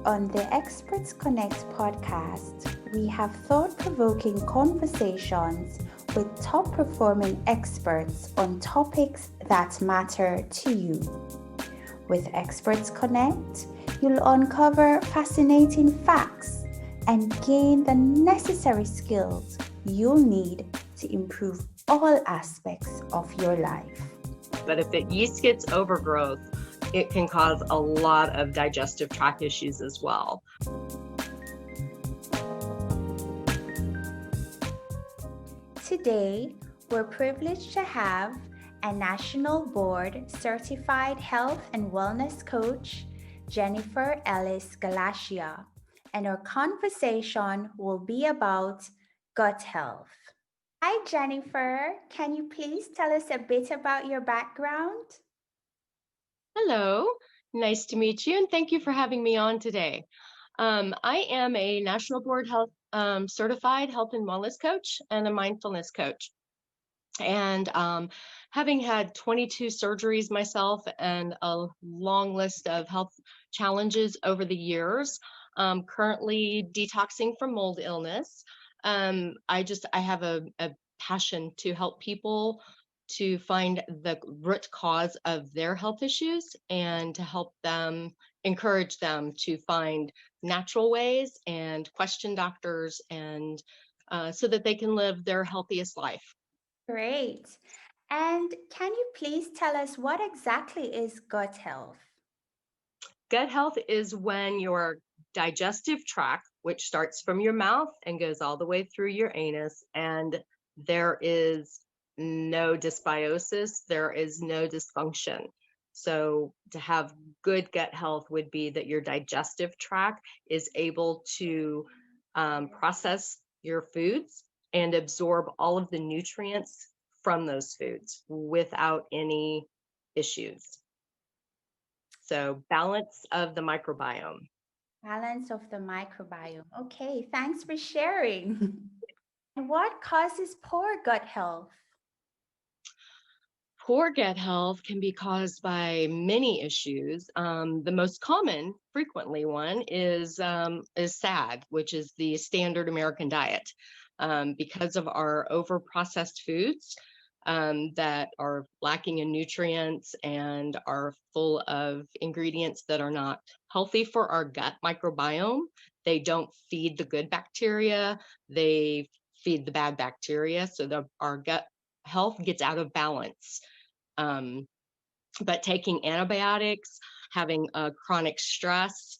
On the ExpertsConnect podcast, we have thought-provoking conversations with top-performing experts on topics that matter to you. With ExpertsConnect, you'll uncover fascinating facts and gain the necessary skills you'll need to improve all aspects of your life. But if the yeast gets overgrowth, it can cause a lot of digestive tract issues as well. Today, we're privileged to have a National Board Certified Health and Wellness Coach, Jennifer Ellis Galichia, and our conversation will be about gut health. Hi, Jennifer. Can you please tell us a bit about your background? Hello, nice to meet you, and thank you for having me on today. I am a National Board Health Certified Health and Wellness Coach and a mindfulness coach. And having had 22 surgeries myself and a long list of health challenges over the years, currently detoxing from mold illness. I have a passion to help people to find the root cause of their health issues and to help them, encourage them to find natural ways and question doctors and so that they can live their healthiest life. Great. And can you please tell us what exactly is gut health? Gut health is when your digestive tract, which starts from your mouth and goes all the way through your anus, and there is no dysbiosis, there is no dysfunction. So to have good gut health would be that your digestive tract is able to process your foods and absorb all of the nutrients from those foods without any issues. So balance of the microbiome. Balance of the microbiome. Okay, thanks for sharing. And what causes poor gut health? Poor gut health can be caused by many issues. The most common, frequently one, is SAD, which is the standard American diet. Because of our over-processed foods that are lacking in nutrients and are full of ingredients that are not healthy for our gut microbiome, they don't feed the good bacteria, they feed the bad bacteria, so our gut health gets out of balance. But taking antibiotics, having chronic stress,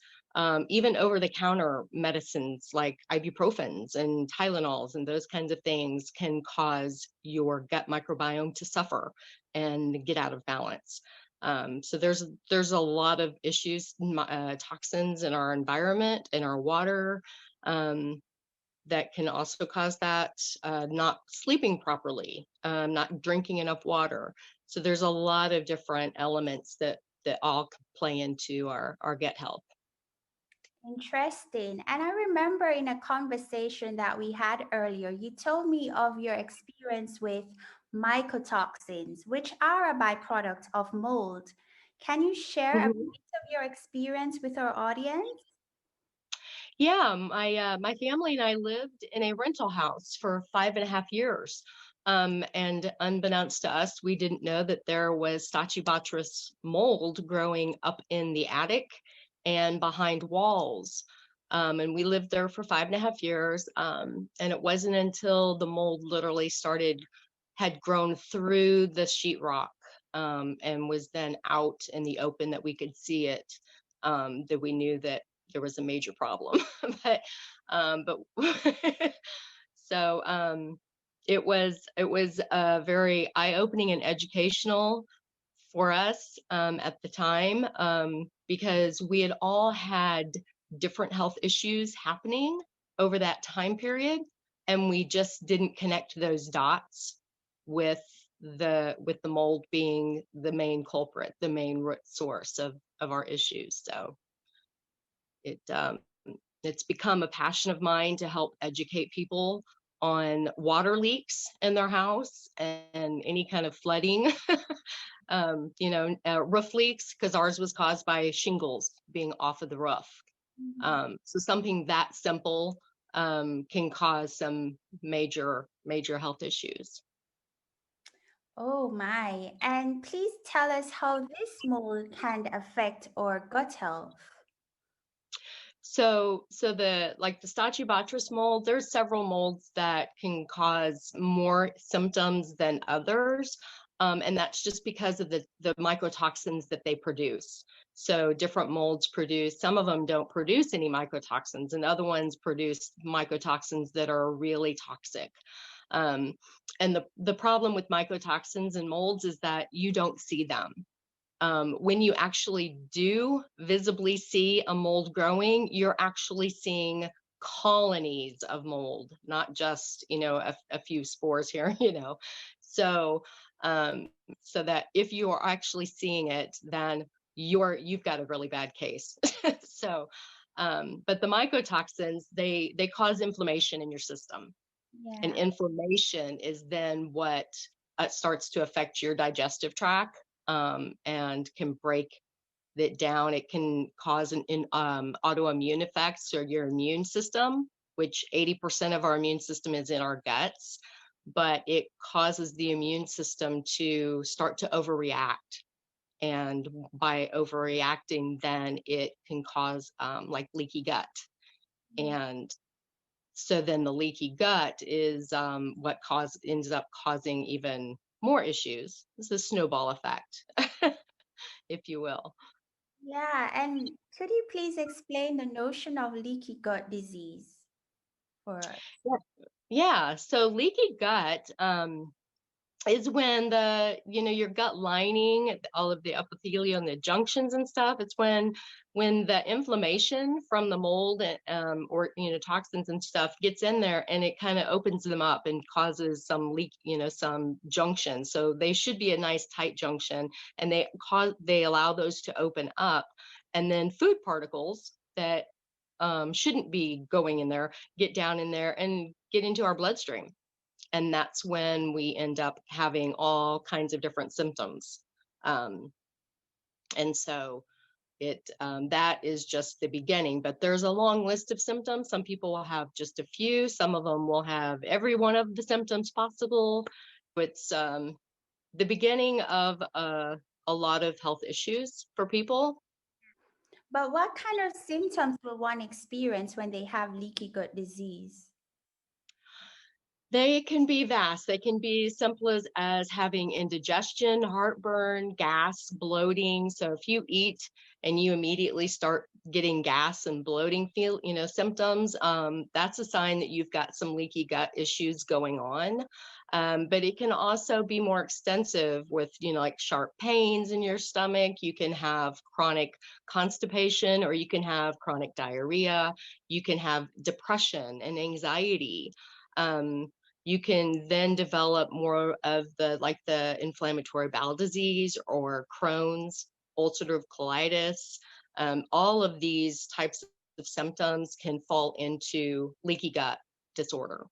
even over-the-counter medicines like ibuprofens and Tylenols and those kinds of things can cause your gut microbiome to suffer and get out of balance. So there's a lot of issues, toxins in our environment, in our water, that can also cause that, not sleeping properly, not drinking enough water. So there's a lot of different elements that all play into our gut health. Interesting. And I remember in a conversation that we had earlier, you told me of your experience with mycotoxins, which are a byproduct of mold. Can you share a bit of your experience with our audience? Yeah, my family and I lived in a rental house for 5.5 years. And unbeknownst to us, we didn't know that there was Stachybotrys mold growing up in the attic and behind walls. And we lived there for 5.5 years. And it wasn't until the mold literally had grown through the sheetrock, and was then out in the open that we could see it, that we knew that there was a major problem. but so it was very eye-opening and educational for us at the time, because we had all had different health issues happening over that time period, and we just didn't connect those dots with the mold being the main culprit, the main root source of our issues. So it's become a passion of mine to help educate people on water leaks in their house and any kind of flooding, roof leaks, because ours was caused by shingles being off of the roof. So something that simple can cause some major health issues. Oh my. And please tell us how this mold can affect our gut health. So the like the Stachybotrys mold, there's several molds that can cause more symptoms than others. And that's just because of the mycotoxins that they produce. So different molds produce, some of them don't produce any mycotoxins, and other ones produce mycotoxins that are really toxic. Um, and the problem with mycotoxins and molds is that you don't see them. When you actually do visibly see a mold growing, you're actually seeing colonies of mold, not just, a few spores here, So, um, so that if you are actually seeing it, then you've got a really bad case. So, but the mycotoxins, they cause inflammation in your system, and Yeah. inflammation is then what starts to affect your digestive tract, and can break it down. It can cause an autoimmune effects or your immune system, which 80% of our immune system is in our guts, but it causes the immune system to start to overreact. And by overreacting, then it can cause like leaky gut. And so then the leaky gut is what ends up causing even more issues. It's a snowball effect, if you will. Yeah. And could you please explain the notion of leaky gut disease for us? Yeah. Yeah. So leaky gut is when your gut lining, all of the epithelial and the junctions and stuff, it's when the inflammation from the mold, or toxins and stuff gets in there, and it kind of opens them up and causes some leak, some junction. So they should be a nice tight junction, and they allow those to open up, and then food particles that shouldn't be going in there get down in there and get into our bloodstream, and that's when we end up having all kinds of different symptoms. Um, and so that is just the beginning, but there's a long list of symptoms. Some people will have just a few, some of them will have every one of the symptoms possible. It's the beginning of a lot of health issues for people. But what kind of symptoms will one experience when they have leaky gut disease? They can be vast. They can be simple as having indigestion, heartburn, gas, bloating. So if you eat and you immediately start getting gas and bloating symptoms, that's a sign that you've got some leaky gut issues going on. But it can also be more extensive with, like sharp pains in your stomach. You can have chronic constipation, or you can have chronic diarrhea. You can have depression and anxiety. You can then develop more of the inflammatory bowel disease or Crohn's, ulcerative colitis. All of these types of symptoms can fall into leaky gut disorder.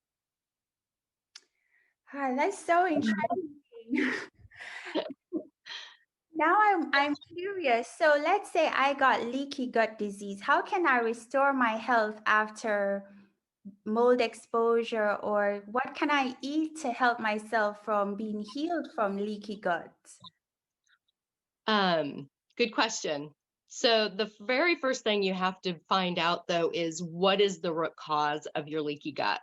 Ah, that's so interesting. Now I'm curious. So let's say I got leaky gut disease. How can I restore my health after mold exposure, or what can I eat to help myself from being healed from leaky gut? Good question. So the very first thing you have to find out, though, is what is the root cause of your leaky gut.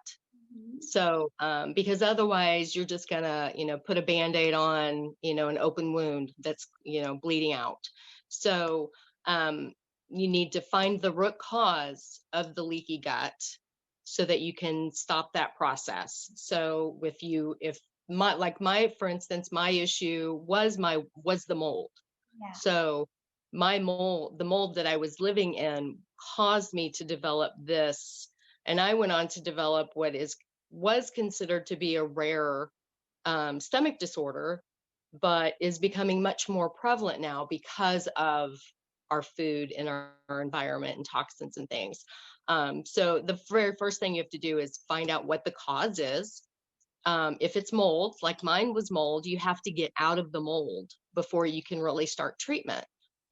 Mhm. So, because otherwise you're just gonna, put a Band-Aid on, an open wound that's, bleeding out. So, um, you need to find the root cause of the leaky gut so that you can stop that process. So if for instance, my issue was the mold. Yeah. So the mold that I was living in caused me to develop this, and I went on to develop what was considered to be a rare stomach disorder, but is becoming much more prevalent now because of our food and our environment and toxins and things. So the very first thing you have to do is find out what the cause is. If it's mold, like mine was mold, you have to get out of the mold before you can really start treatment,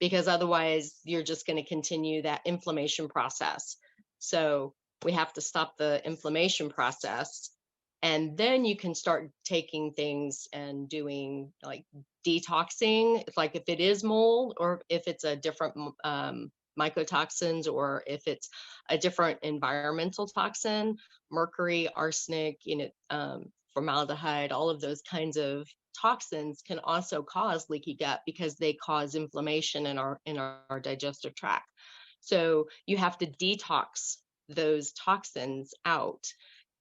because otherwise you're just going to continue that inflammation process. So we have to stop the inflammation process, and then you can start taking things and doing like detoxing, like if it is mold or if it's a different mycotoxins, or if it's a different environmental toxin, mercury, arsenic, formaldehyde, all of those kinds of toxins can also cause leaky gut because they cause inflammation in our digestive tract. So you have to detox those toxins out.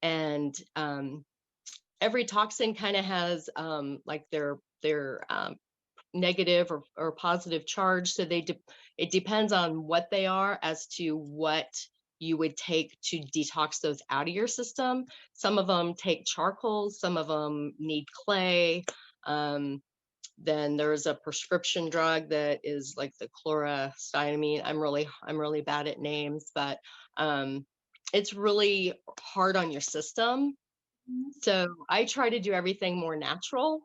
And every toxin kind of has like their negative or positive charge. So it depends on what they are as to what you would take to detox those out of your system. Some of them take charcoal, some of them need clay. Then there's a prescription drug that is like the chlorostinamine. I'm really bad at names, but it's really hard on your system. So I try to do everything more natural.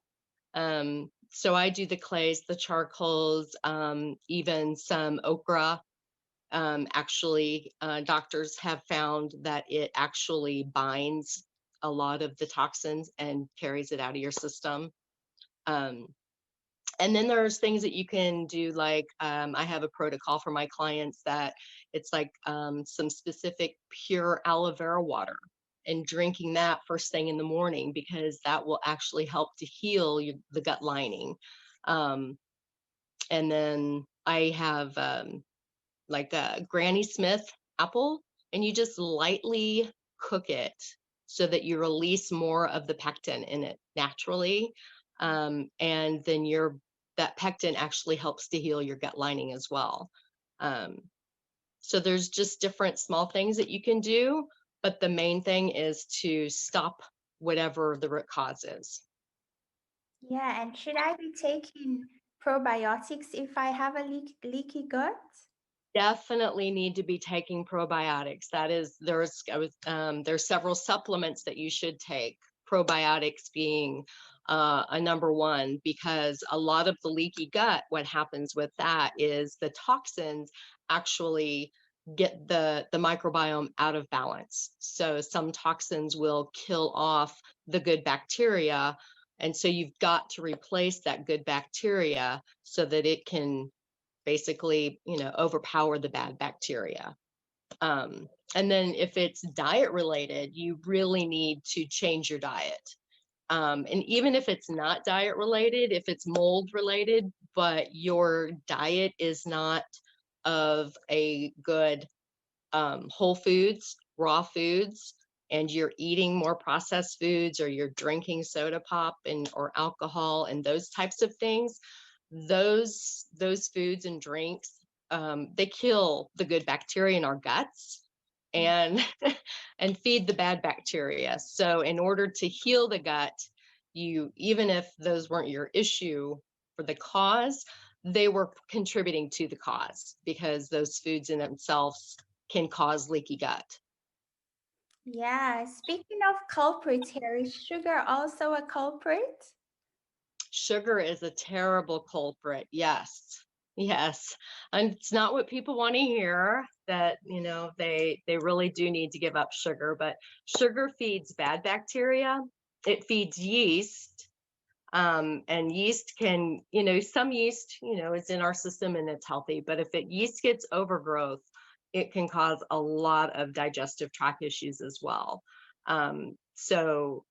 So I do the clays, the charcoals, even some okra. Actually, doctors have found that it actually binds a lot of the toxins and carries it out of your system. And then there's things that you can do, like I have a protocol for my clients that it's like some specific pure aloe vera water, and drinking that first thing in the morning, because that will actually help to heal the gut lining. And then I have like a Granny Smith apple, and you just lightly cook it so that you release more of the pectin in it naturally. And then that pectin actually helps to heal your gut lining as well. So there's just different small things that you can do, but the main thing is to stop whatever the root cause is. Yeah, and should I be taking probiotics if I have a leaky gut? Definitely need to be taking probiotics. There's several supplements that you should take, probiotics being a number one, because a lot of the leaky gut, what happens with that is the toxins actually get the microbiome out of balance. So some toxins will kill off the good bacteria, and so you've got to replace that good bacteria so that it can basically, overpower the bad bacteria. And then if it's diet related, you really need to change your diet. And even if it's not diet related, if it's mold related, but your diet is not of a good whole foods, raw foods, and you're eating more processed foods, or you're drinking soda pop or alcohol and those types of things, those foods and drinks, they kill the good bacteria in our guts and and feed the bad bacteria. So in order to heal the gut, even if those weren't your issue for the cause, they were contributing to the cause, because those foods in themselves can cause leaky gut. Yeah, speaking of culprits here, is sugar also a culprit? Sugar is a terrible culprit. Yes. Yes. And it's not what people want to hear, that, they really do need to give up sugar, but sugar feeds bad bacteria. It feeds yeast. And yeast can, some yeast, is in our system and it's healthy, but if yeast gets overgrowth, it can cause a lot of digestive tract issues as well. So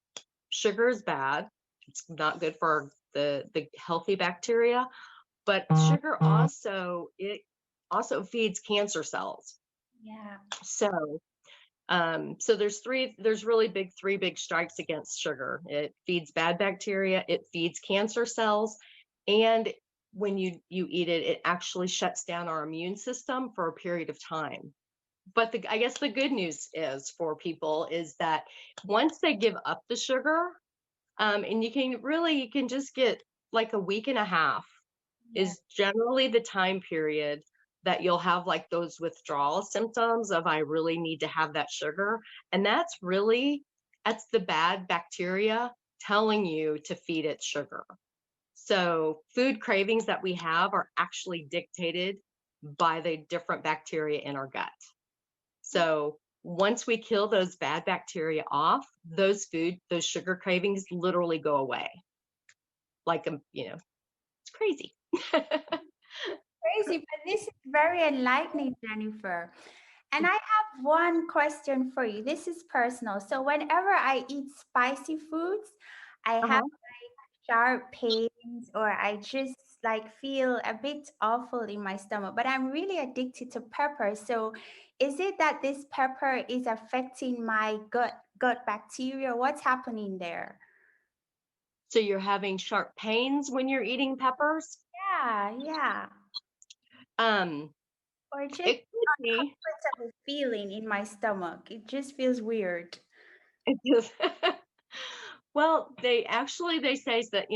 sugar is bad. It's not good for the healthy bacteria, but sugar also feeds cancer cells. Yeah. So there's really three big strikes against sugar. It feeds bad bacteria, it feeds cancer cells, and when you eat it, it actually shuts down our immune system for a period of time. But I guess the good news is for people is that once they give up the sugar, and you can just get like a week and a half is generally the time period that you'll have like those withdrawal symptoms of, I really need to have that sugar. And that's the bad bacteria telling you to feed it sugar. So food cravings that we have are actually dictated by the different bacteria in our gut. So once we kill those bad bacteria off, those sugar cravings literally go away. Like, it's crazy. Crazy, but this is very enlightening, Jennifer. And I have one question for you. This is personal. So whenever I eat spicy foods, I have Uh-huh. sharp pains or I just like feel a bit awful in my stomach, but I'm really addicted to pepper. So is it that this pepper is affecting my gut bacteria? What's happening there? So you're having sharp pains when you're eating peppers? Yeah, yeah. Um, Or just it could be. uncomfortable feeling in my stomach. It just feels weird. It is. Well, they say that,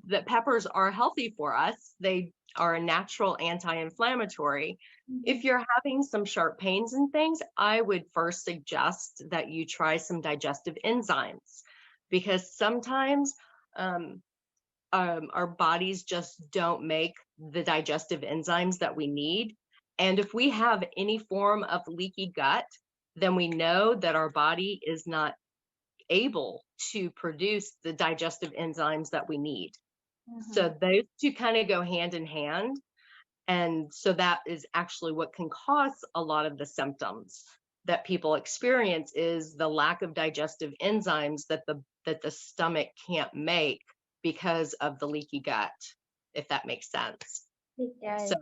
that peppers are healthy for us. They are a natural anti-inflammatory. If Mhm. you're having some sharp pains and things, I would first suggest that you try some digestive enzymes, because sometimes um, our bodies just don't make the digestive enzymes that we need. And if we have any form of leaky gut, then we know that our body is not able to produce the digestive enzymes that we need. Mhm. So those two kind of go hand in hand. And so that is actually what can cause a lot of the symptoms that people experience, is the lack of digestive enzymes that the stomach can't make because of the leaky gut, if that makes sense. It So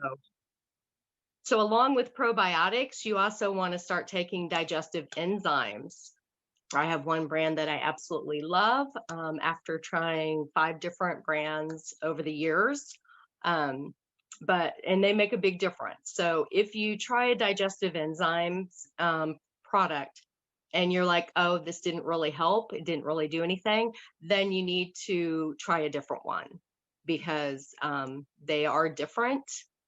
does. along with probiotics, you also want to start taking digestive enzymes. I have one brand that I absolutely love, after trying 5 different brands over the years. Um, and they make a big difference. So if you try a digestive enzymes product and you're like, oh, this didn't really help, it didn't really do anything, then you need to try a different one, because they are different,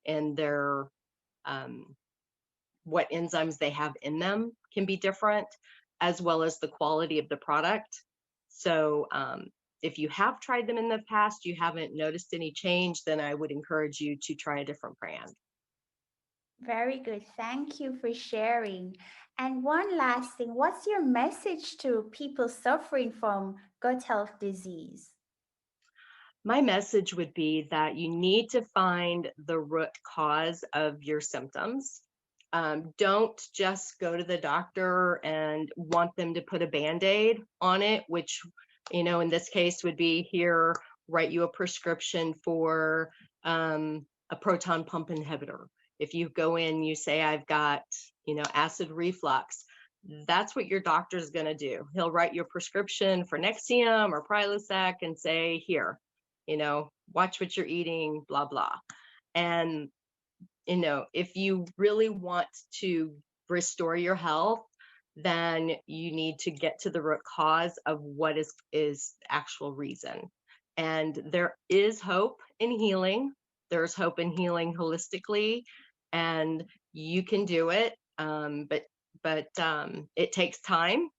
and they're um, what enzymes they have in them can be different, as well as the quality of the product. So if you have tried them in the past, you haven't noticed any change, then I would encourage you to try a different brand. Very good. Thank you for sharing. And one last thing, what's your message to people suffering from gut health disease? My message would be that you need to find the root cause of your symptoms. Don't just go to the doctor and want them to put a Band-Aid on it, which, in this case would be here, write you a prescription for a proton pump inhibitor. If you go in, you say, I've got, acid reflux, that's what your doctor is going to do. He'll write you a prescription for Nexium or Prilosec and say, here, watch what you're eating, blah, blah. And, if you really want to restore your health, then you need to get to the root cause of what is the actual reason. And there is hope in healing. There's hope in healing holistically, and you can do it. But it takes time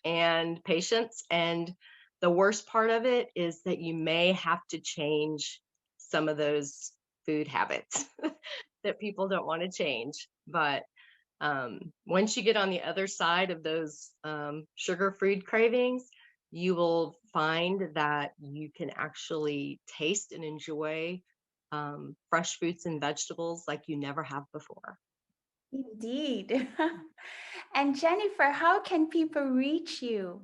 and patience. And the worst part of it is that you may have to change some of those food habits that people don't want to change. But once you get on the other side of those sugar food cravings, you will find that you can actually taste and enjoy fresh fruits and vegetables like you never have before. Indeed. And Jennifer, how can people reach you?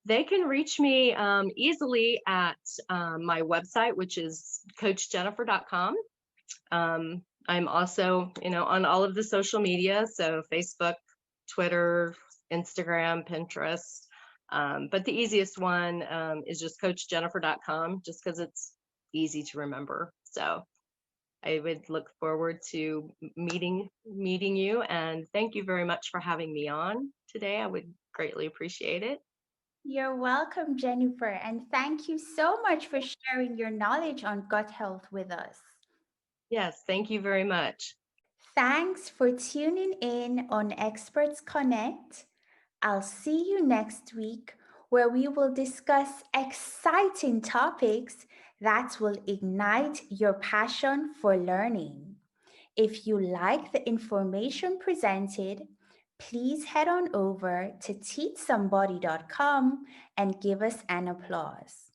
They can reach me easily at my website, which is coachjennifer.com. I'm also, on all of the social media, so Facebook, Twitter, Instagram, Pinterest. But the easiest one is just coachjennifer.com, just because it's easy to remember. So I would look forward to meeting you, and thank you very much for having me on today. I would greatly appreciate it. You're welcome, Jennifer, and thank you so much for sharing your knowledge on gut health with us. Yes, thank you very much. Thanks for tuning in on Experts Connect. I'll see you next week where we will discuss exciting topics that will ignite your passion for learning. If you like the information presented, please head on over to teachsomebody.com and give us an applause.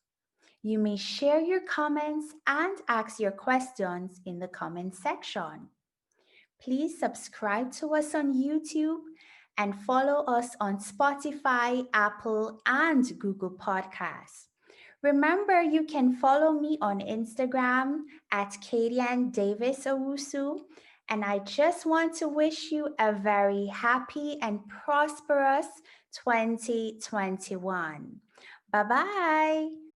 You may share your comments and ask your questions in the comment section. Please subscribe to us on YouTube and follow us on Spotify, Apple, and Google Podcasts. Remember, you can follow me on Instagram at Kadian Davis Owusu. And I just want to wish you a very happy and prosperous 2021. Bye bye.